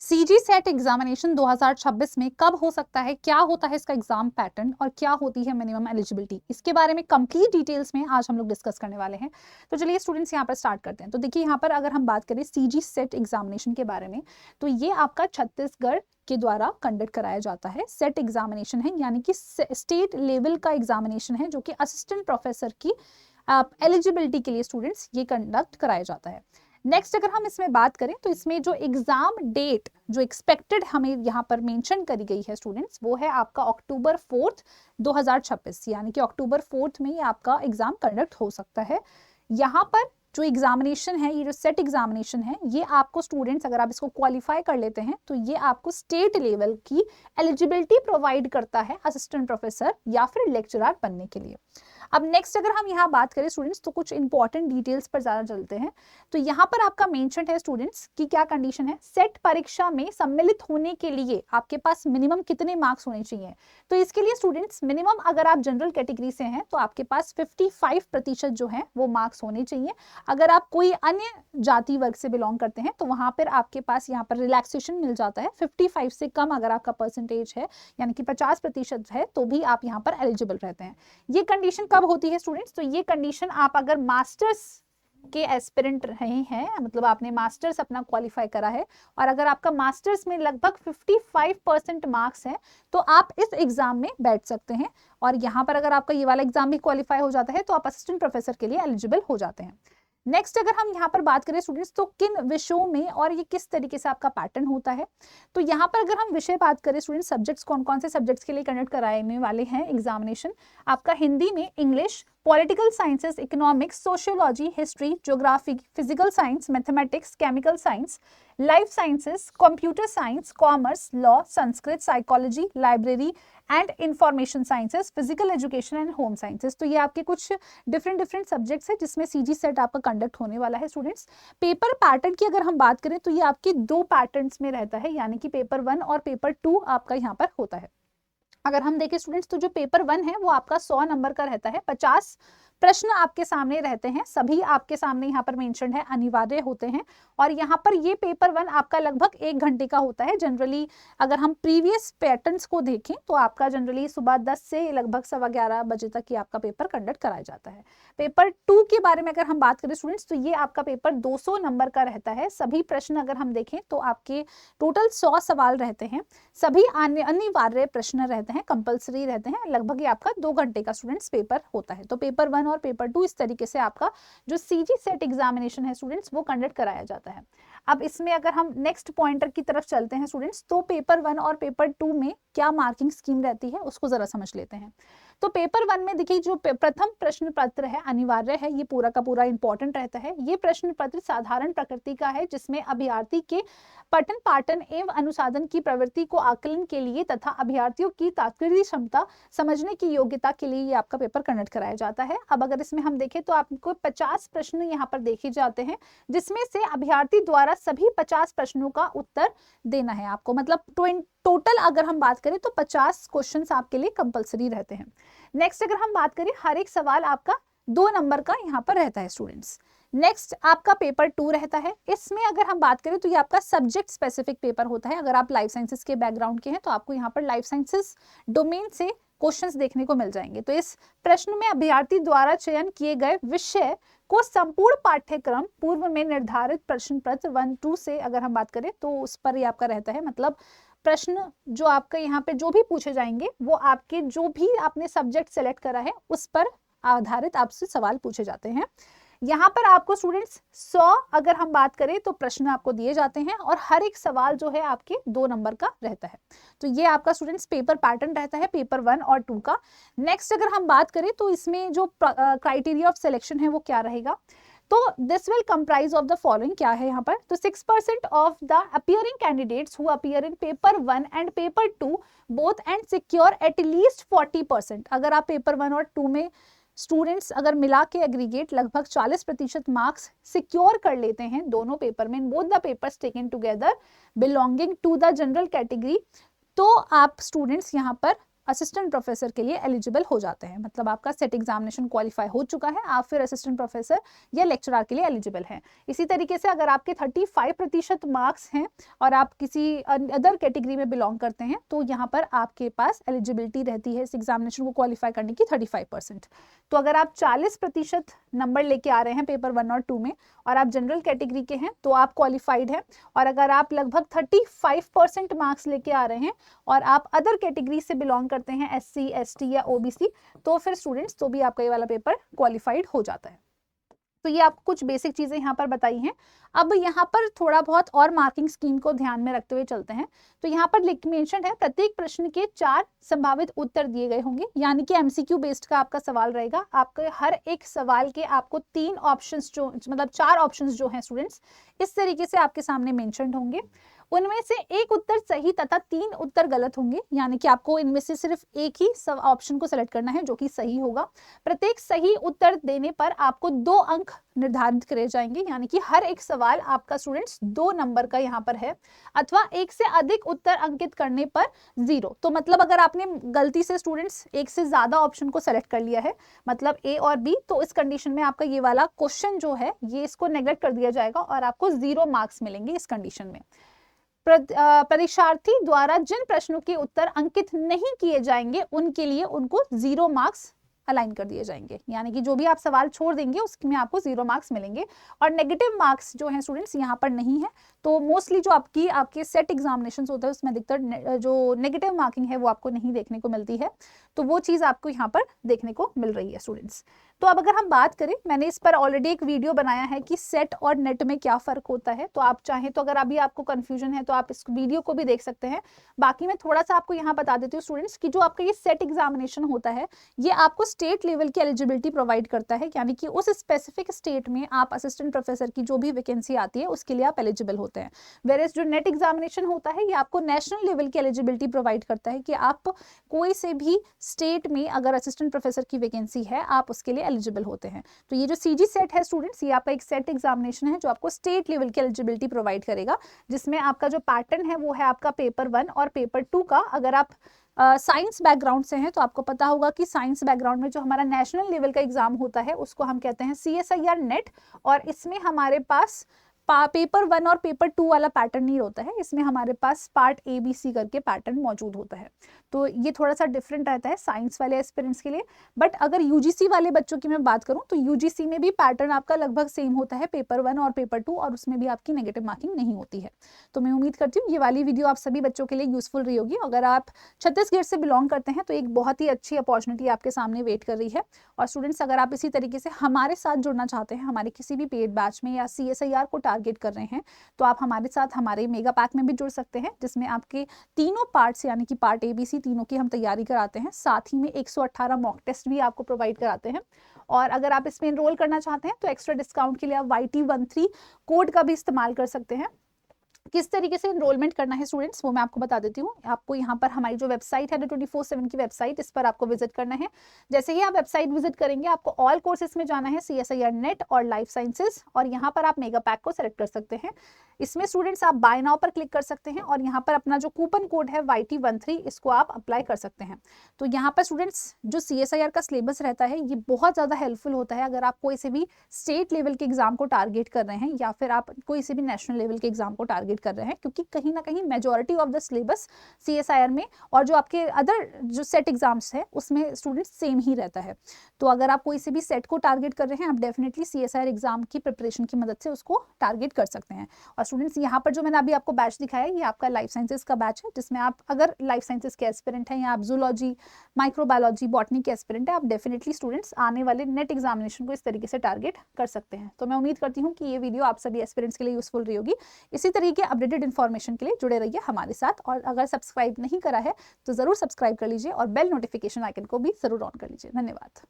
CG set examination 2026 में कब हो सकता है, क्या होता है इसका एग्जाम पैटर्न और क्या होती है मिनिमम एलिजिबिलिटी, इसके बारे में कंप्लीट डिटेल्स में आज हम लोग डिस्कस करने वाले हैं। तो चलिए स्टूडेंट्स यहाँ पर स्टार्ट करते हैं। तो देखिए यहाँ पर अगर हम बात करें सीजी सेट एग्जामिनेशन के बारे में, तो ये आपका छत्तीसगढ़ के द्वारा कंडक्ट कराया जाता है। सेट एग्जामिनेशन है यानी कि स्टेट लेवल का एग्जामिनेशन है जो कि असिस्टेंट प्रोफेसर की एलिजिबिलिटी के लिए स्टूडेंट्स ये कंडक्ट कराया जाता है। नेक्स्ट अगर हम इसमें बात करें तो इसमें जो एग्जाम डेट जो एक्सपेक्टेड हमें यहाँ पर मेंशन करी गई है स्टूडेंट्स, वो है आपका अक्टूबर 4 2026, यानी कि अक्टूबर 4 में ये आपका एग्जाम कंडक्ट हो सकता है। यहाँ पर जो एग्जामिनेशन है, ये जो सेट एग्जामिनेशन है, ये आपको स्टूडेंट्स अगर आप इसको क्वालिफाई कर लेते हैं तो ये आपको स्टेट लेवल की एलिजिबिलिटी प्रोवाइड करता है असिस्टेंट प्रोफेसर या फिर लेक्चरर बनने के लिए। अब नेक्स्ट अगर हम यहाँ बात करें स्टूडेंट्स तो कुछ इंपॉर्टेंट डिटेल्स पर ज्यादा चलते हैं। तो यहाँ पर आपका मेंशन है स्टूडेंट्स की क्या कंडीशन है, सेट परीक्षा में सम्मिलित होने के लिए आपके पास मिनिमम कितने मार्क्स होने चाहिए। तो इसके लिए स्टूडेंट्स मिनिमम अगर आप जनरल कैटेगरी से हैं तो आपके पास 55% जो है वो मार्क्स होने चाहिए। अगर आप कोई अन्य जाति वर्ग से बिलोंग करते हैं तो वहां पर आपके पास यहाँ पर रिलैक्सेशन मिल जाता है। 55 से कम अगर आपका परसेंटेज है यानी कि 50% है तो भी आप यहाँ पर एलिजिबल रहते हैं। ये कंडीशन कब होती है स्टूडेंट्स, तो ये कंडीशन आप अगर मास्टर्स के एस्पिरेंट रहे हैं, मतलब आपने मास्टर्स अपना क्वालिफाई करा है और अगर आपका मास्टर्स में लगभग 55% मार्क्स है तो आप इस एग्जाम में बैठ सकते हैं। और यहाँ पर अगर आपका ये वाला एग्जाम भी क्वालिफाई हो जाता है तो आप असिस्टेंट प्रोफेसर के लिए एलिजिबल हो जाते हैं। नेक्स्ट अगर हम यहाँ पर बात करें स्टूडेंट्स तो किन विषयों में और ये किस तरीके से आपका पैटर्न होता है, तो यहाँ पर अगर हम विषय बात करें स्टूडेंट्स, सब्जेक्ट्स कौन कौन से सब्जेक्ट्स के लिए कंडक्ट कराने वाले हैं एग्जामिनेशन, आपका हिंदी में English, political sciences, economics, sociology, history, geography, physical science, mathematics, chemical science, life sciences, computer science, commerce, law, Sanskrit, psychology, library and information sciences, physical education and home sciences. तो ये आपके कुछ डिफरेंट सब्जेक्ट्स है जिसमें CG set आपका conduct होने वाला है स्टूडेंट्स। पेपर पैटर्न की अगर हम बात करें तो ये आपके दो पैटर्न्स में रहता है, यानी कि पेपर 1 और पेपर 2 आपका यहाँ पर होता है। अगर हम देखें स्टूडेंट्स तो जो पेपर 1 है वो आपका 100 नंबर का रहता है, 50 प्रश्न आपके सामने रहते हैं, सभी आपके सामने यहाँ पर मेंशन है, अनिवार्य होते हैं। और यहाँ पर ये पेपर 1 आपका लगभग 1 घंटे का होता है। जनरली अगर हम प्रीवियस पैटर्न्स को देखें तो आपका जनरली सुबह 10 से लगभग 11:15 बजे तक ये आपका पेपर कंडक्ट कराया जाता है। पेपर 2 के बारे में अगर हम बात करें स्टूडेंट्स तो ये आपका पेपर 200 नंबर का रहता है। सभी प्रश्न अगर हम देखें तो आपके टोटल 100 सवाल रहते हैं, सभी अनिवार्य प्रश्न रहते हैं, कंपल्सरी रहते हैं। लगभग ये आपका 2 घंटे का स्टूडेंट्स पेपर होता है। तो पेपर 1 और पेपर 2 इस तरीके से आपका जो सीजी सेट एग्जामिनेशन है स्टूडेंट्स वो कंडक्ट कराया जाता है। अब इसमें अगर हम नेक्स्ट पॉइंटर की तरफ चलते हैं स्टूडेंट्स तो पेपर 1 और पेपर 2 में क्या मार्किंग स्कीम रहती है उसको जरा समझ लेते हैं। तो पेपर 1 में देखिए जो प्रथम प्रश्न पत्र है अनिवार्य है, ये पूरा का पूरा इंपॉर्टेंट रहता है। ये प्रश्न पत्र साधारण प्रकृति का है जिसमें अभ्यर्थी के पठन पाठन एवं अनुसाधन की प्रवृत्ति को आकलन के लिए तथा अभ्यर्थियों की तात्पर्य क्षमता समझने की योग्यता के लिए ये आपका पेपर कंडक्ट कराया जाता है। अब अगर इसमें हम देखें तो आपको 50 प्रश्न यहाँ पर देखे जाते हैं जिसमें से अभ्यर्थी द्वारा सभी 50 प्रश्नों का उत्तर देना है आपको, मतलब टोटल अगर हम बात करें तो 50 क्वेश्चंस आपके लिए कंपलसरी रहते हैं। नेक्स्ट अगर हम बात करें हर एक सवाल आपका 2 नंबर का यहाँ पर रहता है स्टूडेंट्स। नेक्स्ट आपका पेपर 2 रहता है, इसमें अगर हम बात करें तो ये आपका सब्जेक्ट स्पेसिफिक पेपर होता है। अगर आप लाइफ साइंसेस के बैकग्राउंड के हैं तो आपको यहाँ पर लाइफ साइंसेस डोमेन से क्वेश्चंस देखने को मिल जाएंगे। तो इस प्रश्न में अभ्यर्थी द्वारा चयन किए गए विषय को संपूर्ण पाठ्यक्रम पूर्व में निर्धारित प्रश्न पत्र 1-2 से अगर हम बात करें तो उस पर ये आपका रहता है, मतलब प्रश्न जो आपका यहाँ पे जो भी पूछे जाएंगे वो आपके जो भी आपने सब्जेक्ट सेलेक्ट करा है उस पर आधारित आपसे सवाल पूछे जाते हैं। यहाँ पर आपको स्टूडेंट्स 100 अगर हम बात करें तो प्रश्न आपको दिए जाते हैं और हर एक सवाल जो है आपके 2 नंबर का रहता है। तो ये आपका स्टूडेंट्स पेपर पैटर्न रहता है पेपर 1 और 2 का। नेक्स्ट अगर हम बात करें तो इसमें जो क्राइटेरिया ऑफ सिलेक्शन है वो क्या रहेगा, तो this will comprise of the following, क्या है यहाँ पर, तो 6% of the appearing candidates who appear in paper 1 and paper 2 both and secure at least 40%। अगर आप पेपर 1 और 2 में स्टूडेंट्स अगर मिला के एग्रीगेट लगभग 40% मार्क्स सिक्योर कर लेते हैं दोनों पेपर में, both the papers taken together belonging to the general category, तो आप स्टूडेंट्स यहाँ पर असिस्टेंट प्रोफेसर के लिए एलिजिबल हो जाते हैं। मतलब आपका सेट एग्जामिनेशन क्वालिफाई हो चुका है, आप फिर असिस्टेंट प्रोफेसर या लेक्चरर के लिए एलिजिबल हैं। इसी तरीके से अगर आपके 35% मार्क्स हैं और आप किसी अदर कैटेगरी में बिलोंग करते हैं तो यहाँ पर आपके पास एलिजिबिलिटी रहती है इस एग्जामिनेशन को क्वालिफाई करने की 35%। तो अगर आप 40% नंबर लेके आ रहे हैं पेपर 1 और 2 में और आप जनरल कैटेगरी के हैं तो आप क्वालिफाइड हैं, और अगर आप लगभग 35% मार्क्स लेके आ रहे हैं और आप अदर कैटेगरी से बिलोंग करते हैं, SC, ST या OBC, तो फिर स्टूडेंट्स तो भी आपका ये वाला पेपर क्वालिफाइड हो जाता है। तो ये आपको कुछ बेसिक चीजें यहाँ पर बताई हैं। अब यहाँ पर थोड़ा बहुत और मार्किंग स्कीम को ध्यान में रखते हुए चलते हैं। तो यहाँ पर मेंशन है प्रत्येक प्रश्न के 4 संभावित उत्तर दिए गए होंगे, यानी कि MCQ बेस्ड का आपका सवाल रहेगा। आपके हर एक सवाल के आपको 3 ऑप्शंस जो मतलब 4 ऑप्शंस जो हैं स्टूडेंट्स इस तरीके से आपके सामने मेंशन्ड होंगे। उनमें से एक उत्तर सही तथा 3 उत्तर गलत होंगे, यानी कि आपको इनमें से सिर्फ एक ही ऑप्शन को सेलेक्ट करना है जो कि सही होगा। प्रत्येक सही उत्तर देने पर आपको 2 अंक निर्धारित करे जाएंगे, यानी कि हर एक सवाल आपका स्टूडेंट्स 2 नंबर का यहाँ पर है, अथवा एक से अधिक उत्तर अंकित करने पर 0। तो मतलब अगर आपने गलती से स्टूडेंट्स एक से ज्यादा ऑप्शन को सेलेक्ट कर लिया है, मतलब A और B, तो इस कंडीशन में आपका ये वाला क्वेश्चन जो है ये इसको नेग्लेक्ट कर दिया जाएगा और आपको 0 मार्क्स मिलेंगे इस कंडीशन में। परीक्षार्थी द्वारा जिन प्रश्नों के उत्तर अंकित नहीं किए जाएंगे उनके लिए उनको 0 मार्क्स अलाइन कर दिए जाएंगे, यानी कि जो भी आप सवाल छोड़ देंगे उसमें आपको 0 मार्क्स मिलेंगे। और नेगेटिव मार्क्स जो हैं स्टूडेंट्स यहाँ पर नहीं है। तो मोस्टली जो आपके सेट एग्जामिनेशन होता है उसमें अधिकतर जो नेगेटिव मार्किंग है वो आपको नहीं देखने को मिलती है, तो वो चीज़ आपको यहाँ पर देखने को मिल रही है स्टूडेंट्स। तो अब अगर हम बात करें, मैंने इस पर ऑलरेडी एक वीडियो बनाया है कि सेट और नेट में क्या फ़र्क होता है, तो आप चाहें तो अगर अभी आपको कन्फ्यूजन है तो आप इस वीडियो को भी देख सकते हैं। बाकी मैं थोड़ा सा आपको यहाँ बता देती हूँ स्टूडेंट्स कि जो आपका ये सेट एग्जामिनेशन होता है ये आपको स्टेट लेवल की एलिजिबिलिटी प्रोवाइड करता है, यानी कि उस स्पेसिफिक स्टेट में आप असिस्टेंट प्रोफेसर की जो भी वैकेंसी आती है उसके लिए आप एलिजिबल होते हैं। वेयरएज जो नेट एग्जामिनेशन होता है ये आपको नेशनल लेवल की एलिजिबिलिटी प्रोवाइड करता है कि आप कोई से भी स्टेट में अगर असिस्टेंट प्रोफेसर की वैकेंसी है आप उसके लिए एलिजिबल होते हैं। तो ये जो CG सेट है स्टूडेंट्स ये आपका एक सेट एग्जामिनेशन है जो आपको स्टेट लेवल की एलिजिबिलिटी प्रोवाइड करेगा, जिसमें आपका जो पैटर्न है वो है आपका पेपर 1 और पेपर 2 का। अगर आप साइंस बैकग्राउंड से हैं तो आपको पता होगा कि साइंस बैकग्राउंड में जो हमारा नेशनल लेवल का एग्जाम होता है उसको हम कहते हैं CSIR नेट, और इसमें हमारे पास पेपर 1 और पेपर 2 वाला पैटर्न नहीं होता है, इसमें हमारे पास पार्ट ABC करके पैटर्न मौजूद होता है। तो ये थोड़ा सा डिफरेंट रहता है साइंस वाले एस्पिरेंट्स के लिए। बट अगर UGC वाले बच्चों की मैं बात करूं तो UGC में भी पैटर्न आपका लगभग सेम होता है, पेपर 1 और पेपर 2, और उसमें भी आपकी नेगेटिव मार्किंग नहीं होती है। तो मैं उम्मीद करती हूँ ये वाली वीडियो आप सभी बच्चों के लिए यूजफुल रही होगी। अगर आप छत्तीसगढ़ से बिलोंग करते हैं तो एक बहुत ही अच्छी अपॉर्चुनिटी आपके सामने वेट कर रही है। और स्टूडेंट्स अगर आप इसी तरीके से हमारे साथ जुड़ना चाहते हैं, हमारे किसी भी पेड बैच में या CSIR को टारगेट कर रहे हैं, तो आप हमारे साथ हमारे मेगा पैक में भी जुड़ सकते हैं, जिसमें आपके तीनों पार्ट्स यानी कि पार्ट ABC तीनों की हम तैयारी कराते हैं, साथ ही में 118 मॉक टेस्ट भी आपको प्रोवाइड कराते हैं। और अगर आप इसमें एनरोल करना चाहते हैं तो एक्स्ट्रा डिस्काउंट के लिए आप YT13 कोड का भी इस्तेमाल कर सकते हैं। किस तरीके से एनरोलमेंट करना है स्टूडेंट्स वो मैं आपको बता देती हूँ। आपको यहाँ पर हमारी जो वेबसाइट है 24/7 की वेबसाइट, इस पर आपको विजिट करना है। जैसे ही आप वेबसाइट विजिट करेंगे आपको ऑल कोर्सेज में जाना है, CSIR नेट और लाइफ साइंसेज, और यहाँ पर आप मेगा पैक को सेलेक्ट कर सकते हैं। इसमें स्टूडेंट्स आप बाय नाउ पर क्लिक कर सकते हैं और यहाँ पर अपना जो कूपन कोड है YT13 इसको आप अप्लाई कर सकते हैं। तो यहाँ पर स्टूडेंट्स जो CSIR का सिलेबस रहता है ये बहुत ज़्यादा हेल्पफुल होता है अगर आप कोई से भी स्टेट लेवल के एग्जाम को टारगेट कर रहे हैं या फिर आप कोई से भी नेशनल लेवल के एग्जाम को टारगेट कर रहे हैं, क्योंकि कहीं ना कहीं majority of the syllabus CSIR में और जो आपके अदर जो सेट एग्जाम्स है उसमें स्टूडेंट्स सेम ही रहता है। तो अगर आप कोई से भी सेट को टारगेट कर रहे हैं आप डेफिनेटली CSIR एग्जाम की प्रिपरेशन की मदद से उसको टारगेट कर सकते हैं। और स्टूडेंट्स यहाँ पर जो मैंने अभी आपको बैच दिखाया है ये आपका लाइफ साइंसेज का बैच है, जिसमें आप अगर लाइफ साइंसेज के एस्पिरेंट हैं या आप जूलॉजी, माइक्रोबायोलॉजी, बॉटनी के एस्पिरेंट है, आप डेफिनेटली स्टूडेंट्स आने वाले नेट एग्जामिनेशन को इस तरीके से टारगेट कर सकते हैं। तो मैं उम्मीद करती हूँ कि ये वीडियो आप सभी एस्पिरेंट्स के लिए यूजफुल रही होगी। इसी तरीके अपडेटेड इन्फॉर्मेशन के लिए जुड़े रहिए हमारे साथ, और अगर सब्सक्राइब नहीं करा है तो जरूर सब्सक्राइब कर लीजिए और बेल नोटिफिकेशन आइकन को भी जरूर ऑन कर लीजिए। धन्यवाद।